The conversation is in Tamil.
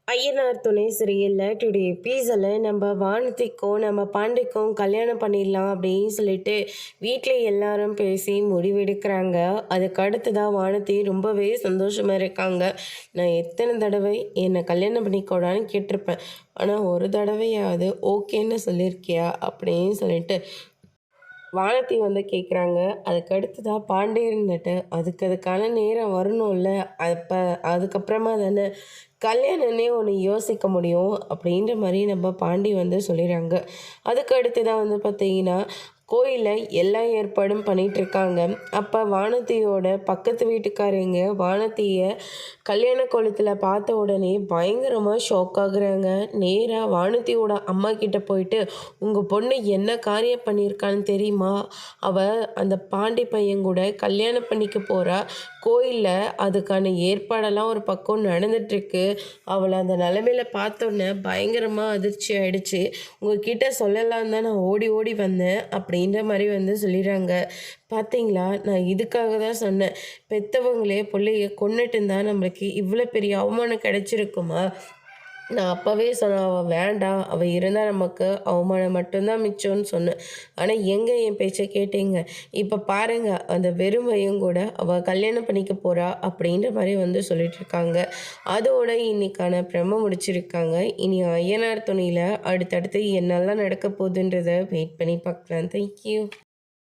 ஐயனார் துணை சரியில்லை டுடே எபிசோட்ல நம்ம வானதிக்கும் நம்ம பாண்டிக்கும் கல்யாணம் பண்ணிடலாம் அப்படின்னு சொல்லிட்டு வீட்டில் எல்லாரும் பேசி முடிவெடுக்கிறாங்க. அதுக்கு அடுத்ததான் வானதி ரொம்பவே சந்தோஷமாக இருக்காங்க. நான் எத்தனை தடவை என்னை கல்யாணம் பண்ணிக்கூடான்னு கேட்டிருப்பேன், ஆனால் ஒரு தடவையாவது ஓகேன்னு சொல்லியிருக்கியா அப்படின்னு சொல்லிட்டு வானதி கேட்குறாங்க. அதுக்கு அடுத்ததாக பாண்டியன்கிட்ட அதுக்கான நேரம் வரணும்ல, அப்போ அதுக்கப்புறமா தானே கல்யாணம்னே ஒன்று யோசிக்க முடியும் அப்படின்ற மாதிரி நம்ம பாண்டி சொல்லிடுறாங்க. அதுக்கு அடுத்து தான் பார்த்தீங்கன்னா கோயிலில் எல்லா ஏற்பாடும் பண்ணிகிட்ருக்காங்க. அப்போ வானதியோட பக்கத்து வீட்டுக்காரங்க வானதியை கல்யாண கோலத்தில் பார்த்த உடனே பயங்கரமாக ஷாக் ஆகுறாங்க. நேராக வானதியோட அம்மா கிட்ட போயிட்டு, உங்கள் பொண்ணு என்ன காரியம் பண்ணியிருக்கான்னு தெரியுமா? அவள் அந்த பாண்டி பையன் கூட கல்யாணம் பண்ணிக்க போகிறா. கோயிலில் அதுக்கான ஏற்பாடெல்லாம் ஒரு பக்கம் நடந்துட்டுருக்கு. அவளை அந்த நிலமையில பார்த்தோன்னே பயங்கரமாக அதிர்ச்சி ஆயிடுச்சு. உங்ககிட்ட சொல்லலாம் தான் நான் ஓடி ஓடி வந்தேன் அப்படின்ற மாதிரி சொல்லிடுறாங்க. பார்த்தீங்களா, நான் இதுக்காக தான் சொன்னேன், பெற்றவங்களே பிள்ளைய கொன்னுட்டு இருந்தால் நம்மளுக்கு இவ்வளோ பெரிய அவமானம் கிடைச்சிருக்குமா? நான் அப்போவே சொன்னேன், அவள் வேண்டாம், அவள் இருந்தால் நமக்கு அவமானம் மட்டும்தான் மிச்சம்னு சொன்னேன். ஆனால் எங்கே என் பேச்சை கேட்டீங்க? இப்போ பாருங்கள், அந்த வெறுமையும் கூட அவள் கல்யாணம் பண்ணிக்க போகிறா அப்படின்ற மாதிரி சொல்லிட்டுருக்காங்க. அதோட இன்னைக்கான பிரம முடிச்சிருக்காங்க. இனி ஐயனார் துணியில் அடுத்தடுத்து என்னெல்லாம் நடக்க போகுதுன்றதை வெயிட் பண்ணி பார்க்கலாம். தேங்க்யூ.